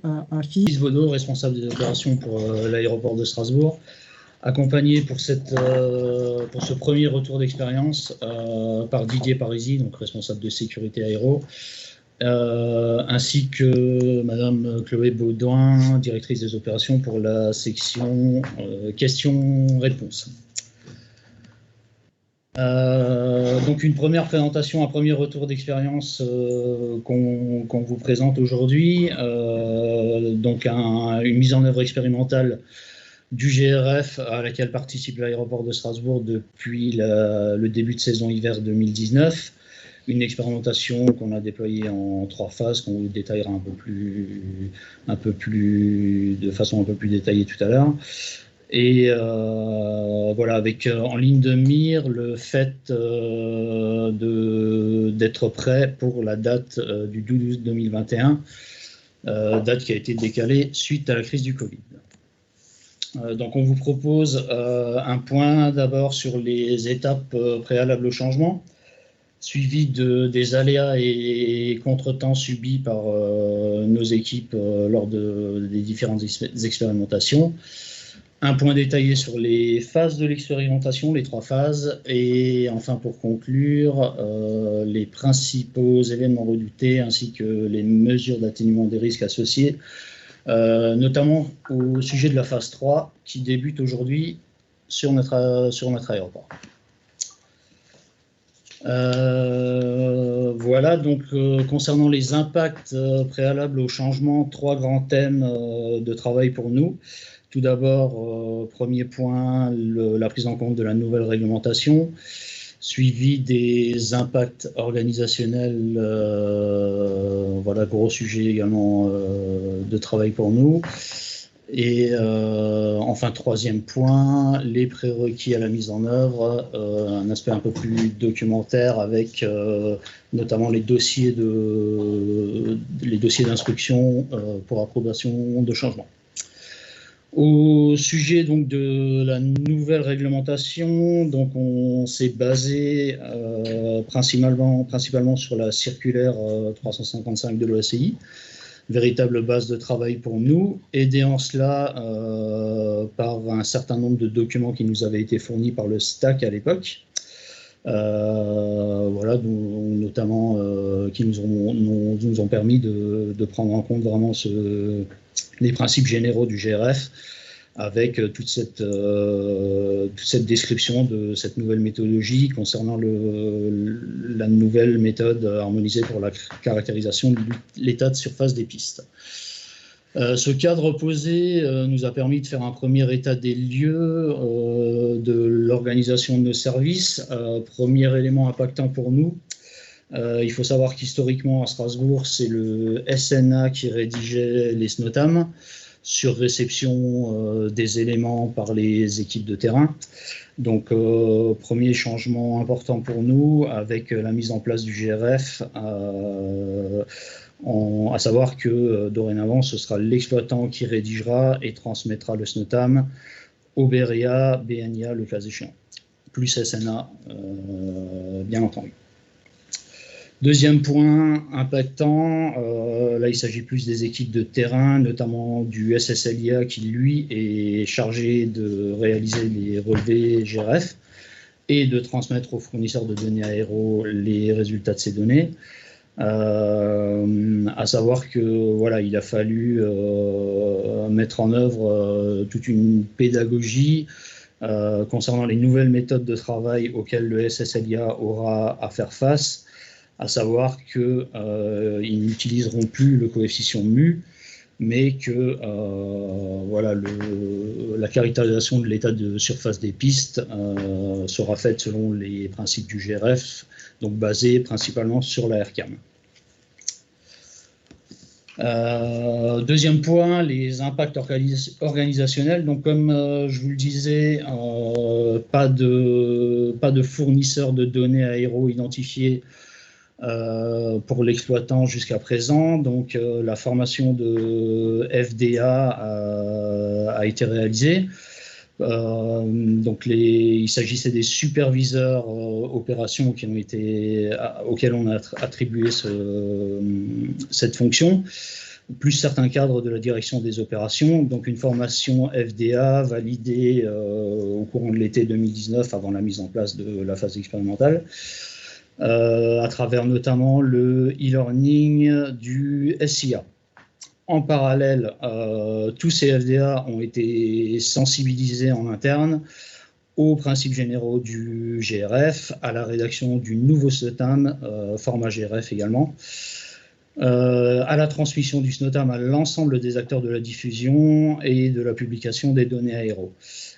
un fils. Yves Baudot, responsable des opérations pour l'aéroport de Strasbourg, accompagné pour ce premier retour d'expérience par Didier Parisi, donc responsable de sécurité aéro, ainsi que Madame Chloé Baudouin, directrice des opérations pour la section questions-réponses. Donc une première présentation, un premier retour d'expérience qu'on vous présente aujourd'hui. Donc une mise en œuvre expérimentale du GRF à laquelle participe l'aéroport de Strasbourg depuis le début de saison hiver 2019. Une expérimentation qu'on a déployée en 3 phases, qu'on vous détaillera de façon un peu plus détaillée tout à l'heure. Et voilà, avec en ligne de mire le fait d'être prêt pour la date du 12 août 2021, date qui a été décalée suite à la crise du Covid. Donc on vous propose un point d'abord sur les étapes préalables au changement, suivi des aléas et contretemps subis par nos équipes lors des différentes expérimentations. Un point détaillé sur les phases de l'expérimentation, les 3 phases, et enfin pour conclure, les principaux événements redoutés ainsi que les mesures d'atténuement des risques associés, notamment au sujet de la phase 3 qui débute aujourd'hui sur notre aéroport. Voilà, donc concernant les impacts préalables au changement, 3 grands thèmes de travail pour nous. Tout d'abord, premier point, la prise en compte de la nouvelle réglementation, suivi des impacts organisationnels, voilà, gros sujet également de travail pour nous. Et enfin, troisième point, les prérequis à la mise en œuvre, un aspect un peu plus documentaire avec notamment les dossiers d'instruction pour approbation de changement. Au sujet donc de la nouvelle réglementation, donc on s'est basé principalement sur la circulaire 355 de l'OACI, véritable base de travail pour nous, aidé en cela par un certain nombre de documents qui nous avaient été fournis par le STAC à l'époque, voilà, notamment qui nous ont permis de prendre en compte vraiment les principes généraux du GRF, avec toute cette description de cette nouvelle méthodologie concernant la nouvelle méthode harmonisée pour la caractérisation de l'état de surface des pistes. Ce cadre posé nous a permis de faire un premier état des lieux de l'organisation de nos services. Premier élément impactant pour nous, il faut savoir qu'historiquement à Strasbourg, c'est le SNA qui rédigeait les SNOTAM sur réception des éléments par les équipes de terrain. Donc, premier changement important pour nous avec la mise en place du GRF, à savoir que dorénavant, ce sera l'exploitant qui rédigera et transmettra le SNOTAM au BREA, BNIA, le cas échéant, plus SNA, bien entendu. Deuxième point impactant, là il s'agit plus des équipes de terrain, notamment du SSLIA qui lui est chargé de réaliser les relevés GRF et de transmettre aux fournisseurs de données aéro les résultats de ces données. À savoir que voilà, il a fallu mettre en œuvre toute une pédagogie concernant les nouvelles méthodes de travail auxquelles le SSLIA aura à faire face, à savoir qu'ils n'utiliseront plus le coefficient mu, mais que voilà, la caractérisation de l'état de surface des pistes sera faite selon les principes du GRF, donc basée principalement sur la RCAM. Deuxième point, les impacts organisationnels. Donc, comme je vous le disais, pas de fournisseur de données aéro identifiés pour l'exploitant jusqu'à présent. Donc, la formation de FDA a été réalisée. Donc il s'agissait des superviseurs opérations auxquels on a attribué cette fonction. plus certains cadres de la direction des opérations. Donc une formation FDA validée au courant de l'été 2019 avant la mise en place de la phase expérimentale, à travers notamment le e-learning du SIA. En parallèle, tous ces FDA ont été sensibilisés en interne aux principes généraux du GRF, à la rédaction du nouveau SNOTAM, format GRF également, à la transmission du SNOTAM à l'ensemble des acteurs de la diffusion et de la publication des données aéro.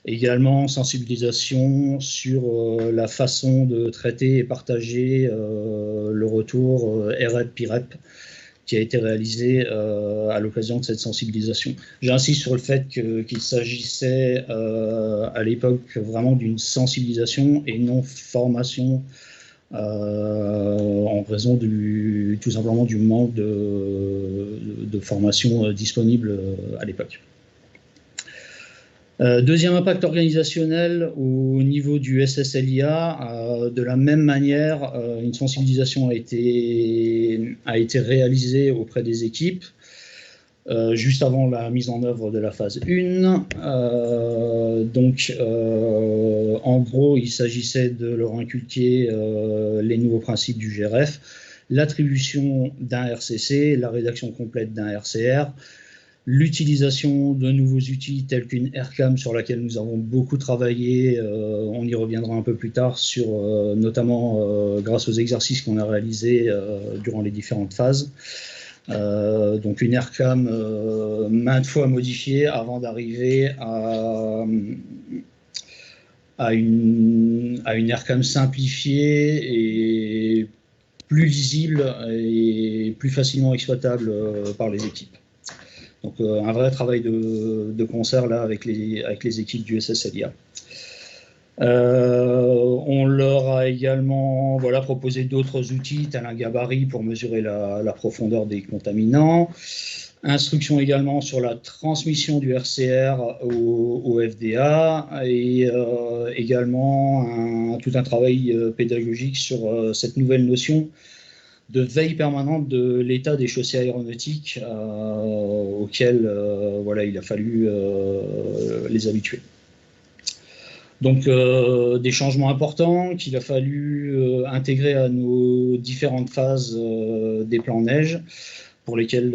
Également, sensibilisation sur la façon de traiter et partager le retour REP-PIREP qui a été réalisé à l'occasion de cette sensibilisation. J'insiste sur le fait qu'il s'agissait à l'époque vraiment d'une sensibilisation et non formation en raison tout simplement du manque de formation disponible à l'époque. Deuxième impact organisationnel au niveau du SSLIA, de la même manière, une sensibilisation a été réalisée auprès des équipes juste avant la mise en œuvre de la phase 1. En gros, il s'agissait de leur inculquer les nouveaux principes du GRF, l'attribution d'un RCC, la rédaction complète d'un RCR, l'utilisation de nouveaux outils tels qu'une AirCam sur laquelle nous avons beaucoup travaillé, on y reviendra un peu plus tard, notamment grâce aux exercices qu'on a réalisés durant les différentes phases. Donc une AirCam maintes fois modifiée avant d'arriver à une AirCam simplifiée et plus lisible et plus facilement exploitable par les équipes. Donc un vrai travail de concert là avec les équipes du SSLIA. On leur a également proposé d'autres outils, tel un gabarit pour mesurer la profondeur des contaminants. Instruction également sur la transmission du RCR au FDA et également tout un travail pédagogique sur cette nouvelle notion de veille permanente de l'état des chaussées aéronautiques auxquelles il a fallu les habituer. Donc des changements importants qu'il a fallu intégrer à nos différentes phases des plans neige pour lesquels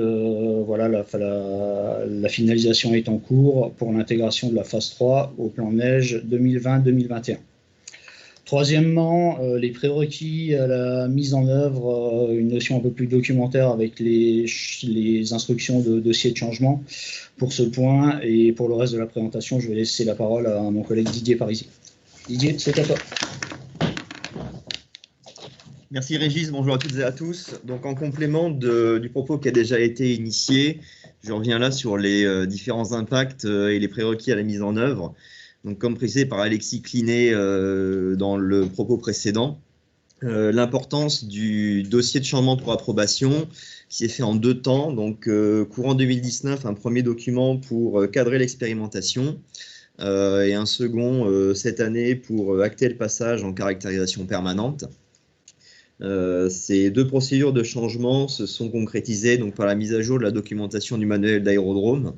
la finalisation est en cours pour l'intégration de la phase 3 au plan neige 2020-2021. Troisièmement, les prérequis à la mise en œuvre, une notion un peu plus documentaire avec les instructions de dossier de changement pour ce point. Et pour le reste de la présentation, je vais laisser la parole à mon collègue Didier Parisi. Didier, c'est à toi. Merci Régis, bonjour à toutes et à tous. Donc en complément du propos qui a déjà été initié, je reviens là sur les différents impacts et les prérequis à la mise en œuvre. Donc, comme précisé par Alexis Clinet dans le propos précédent, l'importance du dossier de changement pour approbation qui s'est fait en 2 temps. Donc, courant 2019, un premier document pour cadrer l'expérimentation et un second cette année pour acter le passage en caractérisation permanente. Ces 2 procédures de changement se sont concrétisées donc, par la mise à jour de la documentation du manuel d'aérodrome,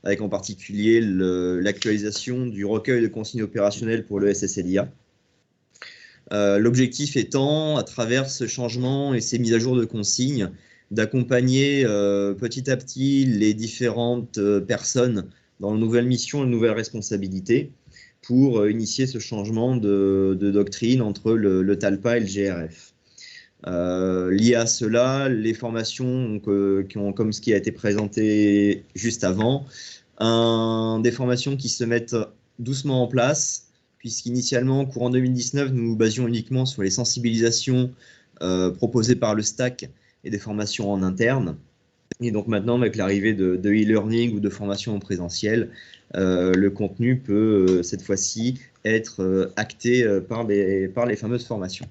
avec en particulier l'actualisation du recueil de consignes opérationnelles pour le SSLIA. L'objectif étant, à travers ce changement et ces mises à jour de consignes, d'accompagner petit à petit les différentes personnes dans de nouvelles missions et de nouvelles responsabilités pour initier ce changement de doctrine entre le TALPA et le GRF. Lié à cela, les formations comme ce qui a été présenté juste avant, des formations qui se mettent doucement en place, puisqu'initialement, courant 2019, nous nous basions uniquement sur les sensibilisations proposées par le STAC et des formations en interne. Et donc maintenant, avec l'arrivée de e-learning ou de formations en présentiel, le contenu peut cette fois-ci être acté par les fameuses formations.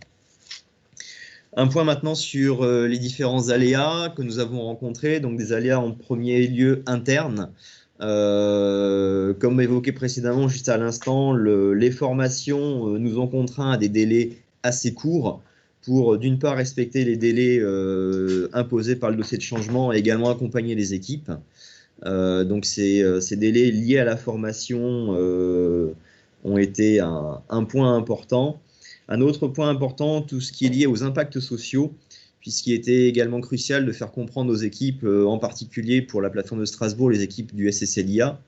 Un point maintenant sur les différents aléas que nous avons rencontrés, donc des aléas en premier lieu internes. Comme évoqué précédemment, juste à l'instant, les formations nous ont contraints à des délais assez courts pour d'une part respecter les délais imposés par le dossier de changement et également accompagner les équipes. Donc ces délais liés à la formation ont été un point important. Un autre point important, tout ce qui est lié aux impacts sociaux, puisqu'il était également crucial de faire comprendre aux équipes, en particulier pour la plateforme de Strasbourg, les équipes du SSLIA,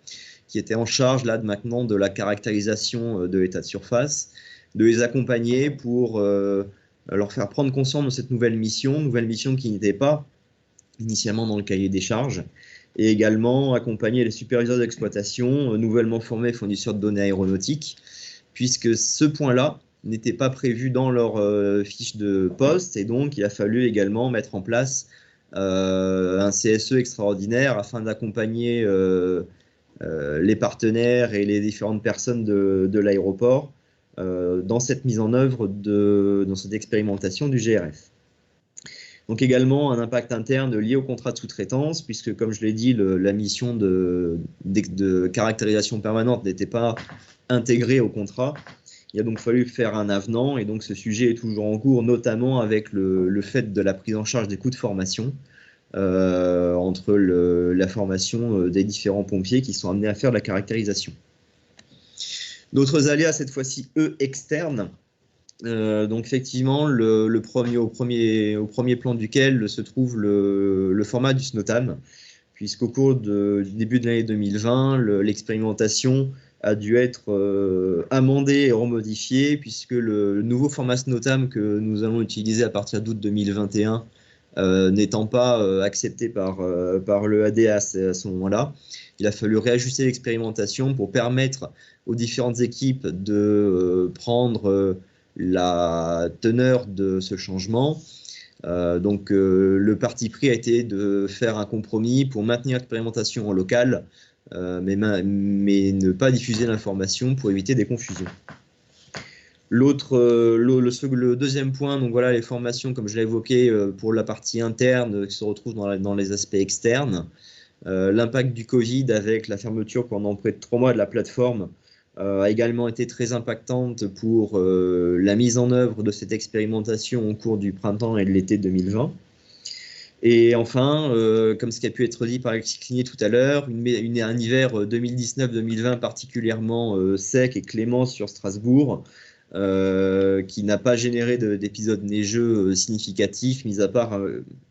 qui étaient en charge là maintenant de la caractérisation de l'état de surface, de les accompagner pour leur faire prendre conscience de cette nouvelle mission qui n'était pas initialement dans le cahier des charges, et également accompagner les superviseurs d'exploitation nouvellement formés fournisseurs de données aéronautiques, puisque ce point-là n'était pas prévu dans leur fiche de poste, et donc il a fallu également mettre en place un CSE extraordinaire afin d'accompagner les partenaires et les différentes personnes de l'aéroport dans cette mise en œuvre, dans cette expérimentation du GRF. Donc également un impact interne lié au contrat de sous-traitance, puisque comme je l'ai dit, la mission de caractérisation permanente n'était pas intégrée au contrat. Il a donc fallu faire un avenant, et donc ce sujet est toujours en cours, notamment avec le fait de la prise en charge des coûts de formation entre la formation des différents pompiers qui sont amenés à faire de la caractérisation. D'autres aléas, cette fois-ci, eux, externes. Donc effectivement, au premier plan duquel se trouve le format du SNOTAM, puisqu'au cours du début de l'année 2020, l'expérimentation a dû être amendée et remodifiée, puisque le nouveau format SNOTAM que nous allons utiliser à partir d'août 2021 n'étant pas accepté par l'EAD à ce moment-là, il a fallu réajuster l'expérimentation pour permettre aux différentes équipes de prendre la teneur de ce changement. Donc le parti pris a été de faire un compromis pour maintenir l'expérimentation en local, mais ne pas diffuser l'information pour éviter des confusions. Le deuxième point, donc voilà, les formations, comme je l'ai évoqué, pour la partie interne qui se retrouve dans les aspects externes. L'impact du Covid avec la fermeture pendant près de 3 mois de la plateforme a également été très impactante pour la mise en œuvre de cette expérimentation au cours du printemps et de l'été 2020. Et enfin, comme ce qui a pu être dit par Alexis Cligné tout à l'heure, un hiver 2019-2020 particulièrement sec et clément sur Strasbourg, qui n'a pas généré d'épisodes neigeux significatifs, mis à part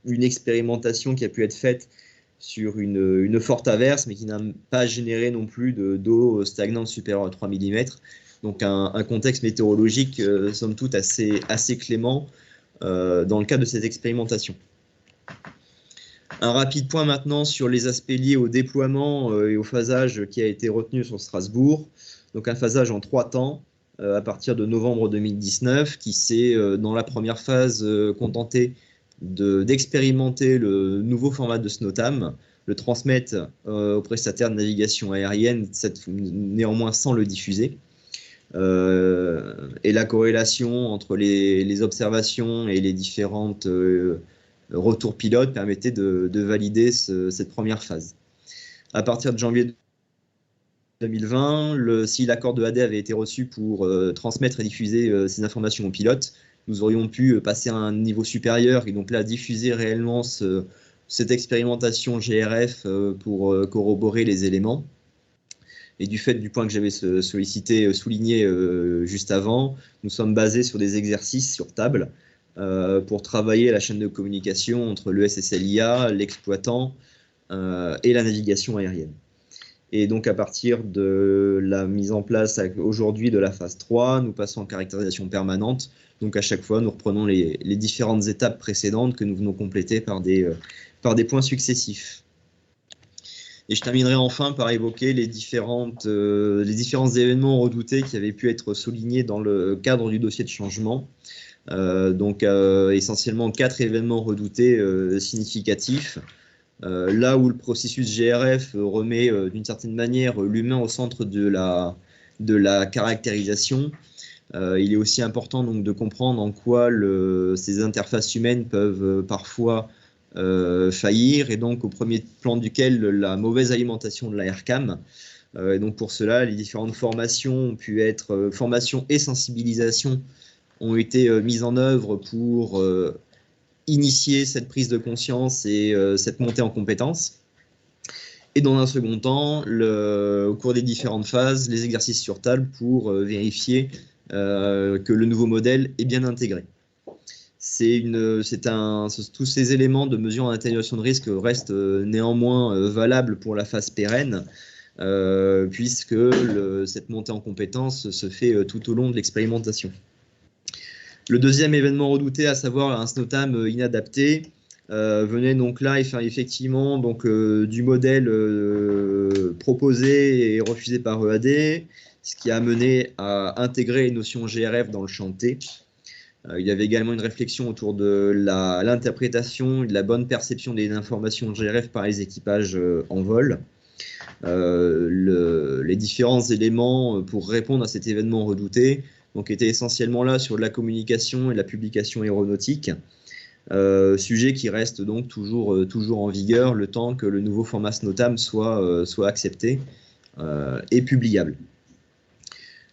une expérimentation qui a pu être faite sur une forte averse, mais qui n'a pas généré non plus d'eau stagnante supérieure à 3 mm. Donc un contexte météorologique, somme toute, assez clément dans le cadre de cette expérimentation. Un rapide point maintenant sur les aspects liés au déploiement et au phasage qui a été retenu sur Strasbourg. Donc un phasage en 3 temps à partir de novembre 2019 qui s'est, dans la première phase, contenté d'expérimenter le nouveau format de SNOTAM, le transmettre aux prestataires de navigation aérienne, néanmoins sans le diffuser. Et la corrélation entre les observations et les différentes retours pilotes permettait de valider cette première phase. À partir de janvier 2020, si l'accord de AD avait été reçu pour transmettre et diffuser ces informations aux pilotes, nous aurions pu passer à un niveau supérieur et donc là diffuser réellement cette expérimentation GRF pour corroborer les éléments. Et du fait du point que j'avais souligné juste avant, nous sommes basés sur des exercices sur table pour travailler la chaîne de communication entre le SSLIA, l'exploitant et la navigation aérienne. Et donc, à partir de la mise en place aujourd'hui de la phase 3, nous passons en caractérisation permanente. Donc, à chaque fois, nous reprenons les différentes étapes précédentes que nous venons compléter par des points successifs. Et je terminerai enfin par évoquer les différents événements redoutés qui avaient pu être soulignés dans le cadre du dossier de changement. Essentiellement 4 événements redoutés significatifs. Là où le processus GRF remet d'une certaine manière l'humain au centre de la caractérisation, il est aussi important donc de comprendre en quoi ces interfaces humaines peuvent parfois faillir, et donc au premier plan duquel la mauvaise alimentation de l'AirCam. Et donc pour cela, les différentes formations ont pu être formation et sensibilisation ont été mises en œuvre pour initier cette prise de conscience et cette montée en compétences. Et dans un second temps, au cours des différentes phases, les exercices sur table pour vérifier que le nouveau modèle est bien intégré. Tous ces éléments de mesure en atténuation de risque restent néanmoins valables pour la phase pérenne, puisque cette montée en compétences se fait tout au long de l'expérimentation. Le deuxième événement redouté, à savoir un SNOTAM inadapté, venait donc là effectivement du modèle proposé et refusé par EAD, ce qui a amené à intégrer les notions GRF dans le champ T. Il y avait également une réflexion autour de l'interprétation et de la bonne perception des informations GRF par les équipages en vol. Les différents éléments pour répondre à cet événement redouté étaient essentiellement là sur la communication et la publication aéronautique, sujet qui reste donc toujours en vigueur le temps que le nouveau format SNOTAM soit accepté et publiable.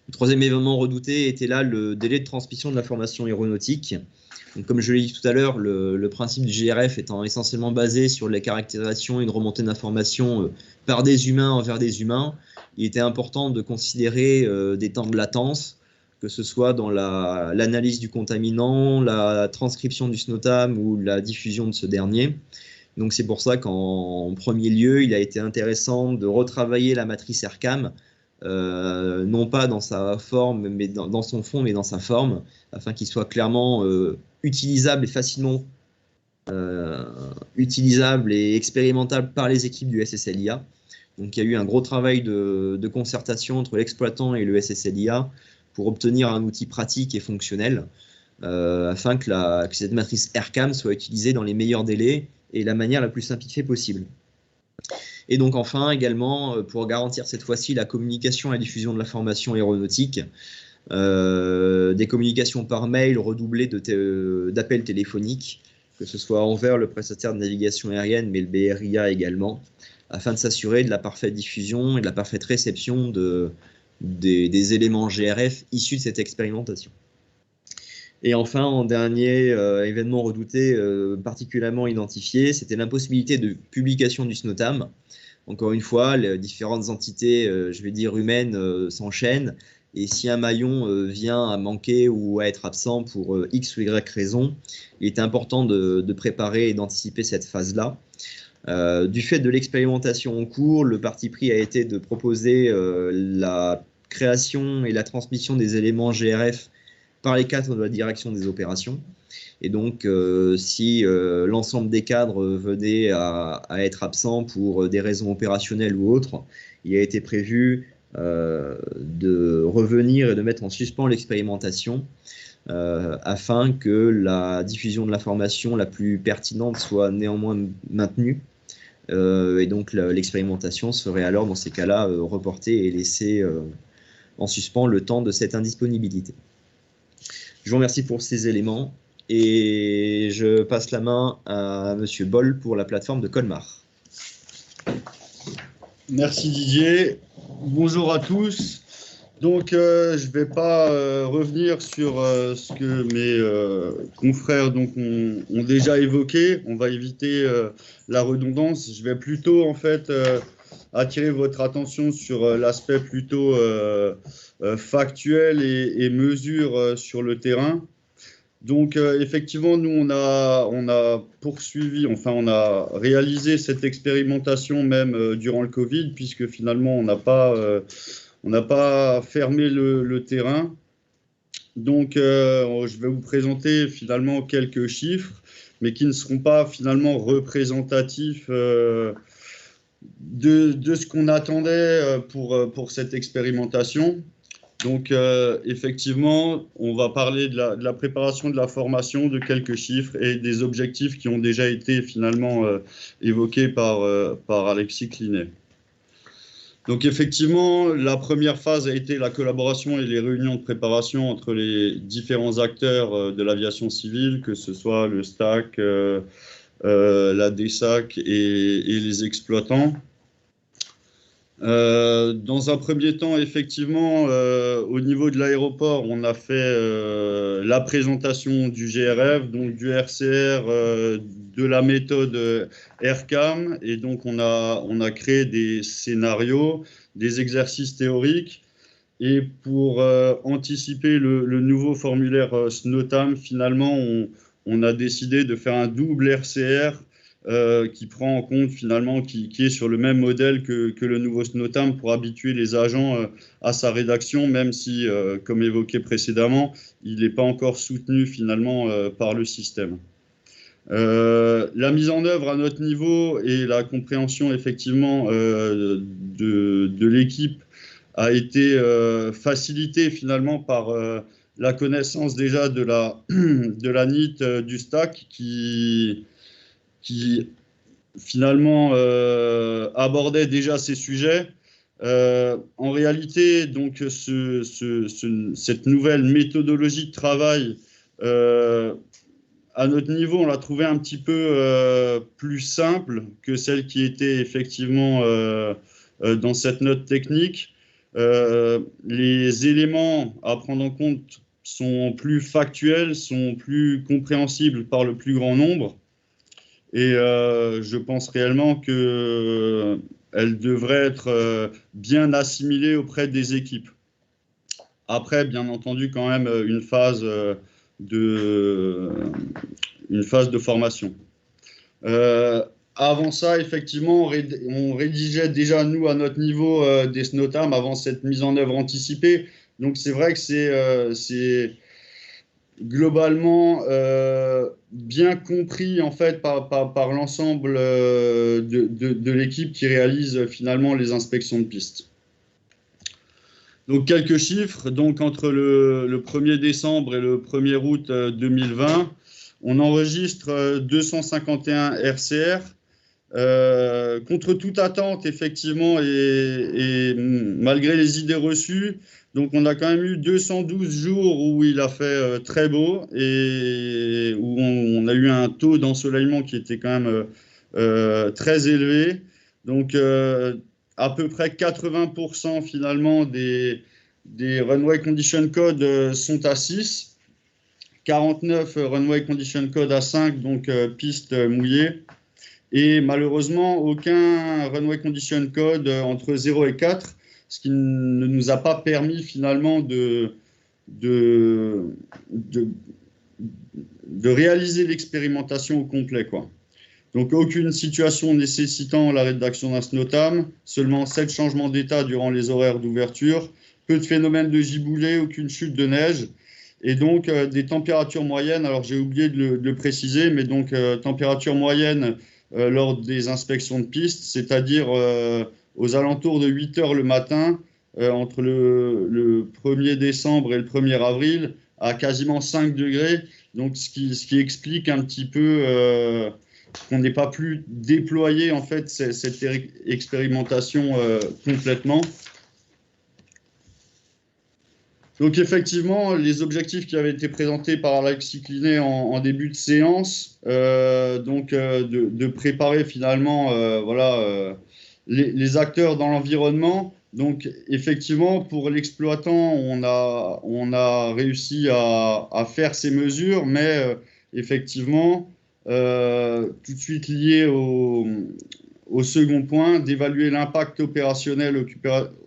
Le troisième événement redouté était là le délai de transmission de l'information aéronautique. Donc, comme je l'ai dit tout à l'heure, le principe du GRF étant essentiellement basé sur la caractérisation et une remontée d'informations par des humains envers des humains, il était important de considérer des temps de latence, que ce soit dans l'analyse du contaminant, la transcription du SNOTAM ou la diffusion de ce dernier. Donc c'est pour ça qu'en premier lieu, il a été intéressant de retravailler la matrice ERCAM, non pas dans sa forme, mais dans son fond, mais dans sa forme, afin qu'il soit clairement utilisable et facilement utilisable et expérimentable par les équipes du SSLIA. Donc il y a eu un gros travail de concertation entre l'exploitant et le SSLIA pour obtenir un outil pratique et fonctionnel, afin que cette matrice ERCAM soit utilisée dans les meilleurs délais et la manière la plus simplifiée possible. Et donc enfin, également, pour garantir cette fois-ci la communication et la diffusion de l'information aéronautique, des communications par mail redoublées d'appels téléphoniques, que ce soit envers le prestataire de navigation aérienne, mais le BRIA également, afin de s'assurer de la parfaite diffusion et de la parfaite réception des éléments GRF issus de cette expérimentation. Et enfin, en dernier événement redouté particulièrement identifié, c'était l'impossibilité de publication du SNOTAM. Encore une fois, les différentes entités, je vais dire humaines, s'enchaînent. Et si un maillon vient à manquer ou à être absent pour X ou Y raison, il est important de préparer et d'anticiper cette phase-là. Du fait de l'expérimentation en cours, le parti pris a été de proposer la création et la transmission des éléments GRF par les cadres de la direction des opérations. Et donc, si l'ensemble des cadres venait à être absent pour des raisons opérationnelles ou autres, il a été prévu de revenir et de mettre en suspens l'expérimentation afin que la diffusion de l'information la plus pertinente soit néanmoins maintenue. Et donc, l'expérimentation serait alors, dans ces cas-là, reportée et laissée en suspens le temps de cette indisponibilité. Je vous remercie pour ces éléments et je passe la main à Monsieur Boll pour la plateforme de Colmar. Merci Didier. Bonjour à tous. Donc, je ne vais pas revenir sur ce que mes confrères ont déjà évoqué. On va éviter la redondance. Je vais plutôt en fait attirer votre attention sur l'aspect plutôt factuel et mesure sur le terrain. Donc, effectivement, nous, on a poursuivi, enfin, on a réalisé cette expérimentation même durant le Covid, puisque finalement, on n'a pas fermé le terrain. Donc, je vais vous présenter finalement quelques chiffres, mais qui ne seront pas finalement représentatifs de ce qu'on attendait pour cette expérimentation. Donc, effectivement, on va parler de la préparation de la formation, de quelques chiffres et des objectifs qui ont déjà été finalement évoqués par Alexis Clinet. Donc, effectivement, la première phase a été la collaboration et les réunions de préparation entre les différents acteurs de l'aviation civile, que ce soit le STAC, la DSAC et les exploitants. Dans un premier temps, effectivement, au niveau de l'aéroport, on a fait la présentation du GRF, donc du RCR, de la méthode AirCam, et donc on a créé des scénarios, des exercices théoriques, et pour anticiper le nouveau formulaire SNOTAM, finalement, on a décidé de faire un double RCR qui prend en compte finalement, qui est sur le même modèle que le nouveau SNOTAM pour habituer les agents à sa rédaction, même si, comme évoqué précédemment, il n'est pas encore soutenu finalement par le système. La mise en œuvre à notre niveau et la compréhension effectivement de l'équipe a été facilitée finalement par la connaissance déjà de la NIT du stack qui finalement abordait déjà ces sujets. En réalité, donc, cette nouvelle méthodologie de travail, à notre niveau, on l'a trouvée un petit peu plus simple que celle qui était effectivement dans cette note technique. Les éléments à prendre en compte sont plus factuels, sont plus compréhensibles par le plus grand nombre. Et je pense réellement qu'elle devrait être bien assimilée auprès des équipes. Après, bien entendu, quand même, une phase de formation. Avant ça, effectivement, on rédigeait déjà, nous, à notre niveau, des SNOTAM avant cette mise en œuvre anticipée. Donc, c'est vrai que c'est globalement bien compris en fait par l'ensemble de l'équipe qui réalise finalement les inspections de piste. Donc quelques chiffres, donc entre le 1er décembre et le 1er août 2020, on enregistre 251 RCR. Contre toute attente, effectivement, et malgré les idées reçues, donc on a quand même eu 212 jours où il a fait très beau et où on a eu un taux d'ensoleillement qui était quand même très élevé. Donc à peu près 80% finalement des runway condition code sont à 6, 49 runway condition code à 5, donc piste mouillée. Et malheureusement, aucun runway condition code entre 0 et 4, ce qui ne nous a pas permis finalement de réaliser l'expérimentation au complet, quoi. Donc, aucune situation nécessitant la rédaction d'un SNOTAM, seulement 7 changements d'état durant les horaires d'ouverture, peu de phénomènes de giboulée, aucune chute de neige, et donc des températures moyennes, alors j'ai oublié de le préciser, mais donc température moyenne lors des inspections de piste, c'est-à-dire aux alentours de 8 heures le matin, entre le 1er décembre et le 1er avril, à quasiment 5 degrés, donc ce qui explique un petit peu qu'on n'ait pas pu déployer en fait cette expérimentation complètement. Donc effectivement, les objectifs qui avaient été présentés par Alexis Clinet en début de séance, de préparer finalement les acteurs dans l'environnement. Donc effectivement, pour l'exploitant, on a réussi à faire ces mesures, mais effectivement, tout de suite lié au second point, d'évaluer l'impact opérationnel,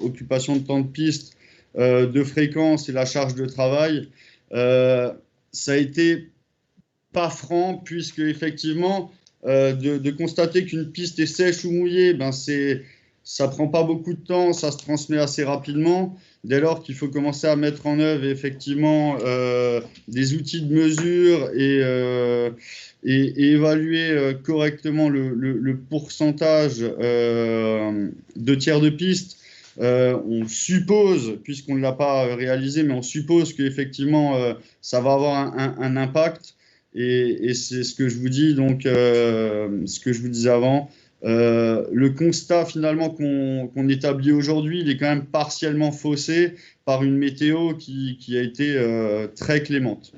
occupation de temps de piste, de fréquence et la charge de travail, ça a été pas franc, puisque effectivement, de constater qu'une piste est sèche ou mouillée, ça prend pas beaucoup de temps, ça se transmet assez rapidement. Dès lors qu'il faut commencer à mettre en œuvre effectivement des outils de mesure et évaluer correctement le pourcentage de tiers de piste. On suppose, puisqu'on ne l'a pas réalisé, mais on suppose qu'effectivement, ça va avoir un impact. Et c'est ce que je vous dis, donc, ce que je vous disais avant. Le constat, finalement, qu'on établit aujourd'hui, il est quand même partiellement faussé par une météo qui a été très clémente.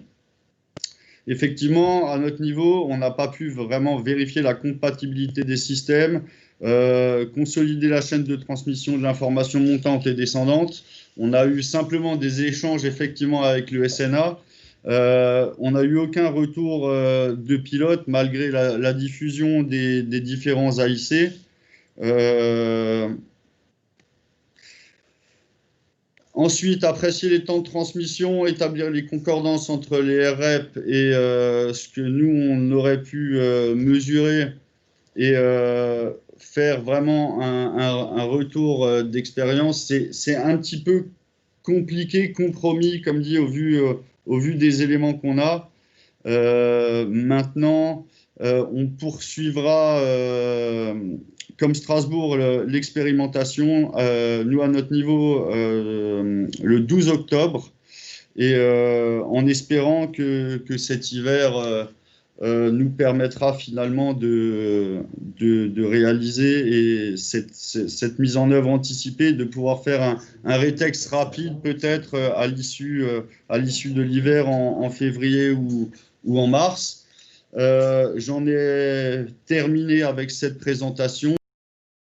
Effectivement, à notre niveau, on n'a pas pu vraiment vérifier la compatibilité des systèmes. consolider la chaîne de transmission de l'information montante et descendante. On a eu simplement des échanges effectivement avec le SNA. On n'a eu aucun retour de pilote malgré la diffusion des différents AIC. Ensuite, apprécier les temps de transmission, établir les concordances entre les REP et ce que nous, on aurait pu mesurer et faire vraiment un retour d'expérience. C'est un petit peu compliqué, compromis, comme dit, au vu des éléments qu'on a. Maintenant, on poursuivra, comme Strasbourg, l'expérimentation, nous à notre niveau, le 12 octobre, et en espérant que cet hiver nous permettra finalement de réaliser cette mise en œuvre anticipée, de pouvoir faire un rétex rapide peut-être à l'issue de l'hiver en février ou en mars. J'en ai terminé avec cette présentation.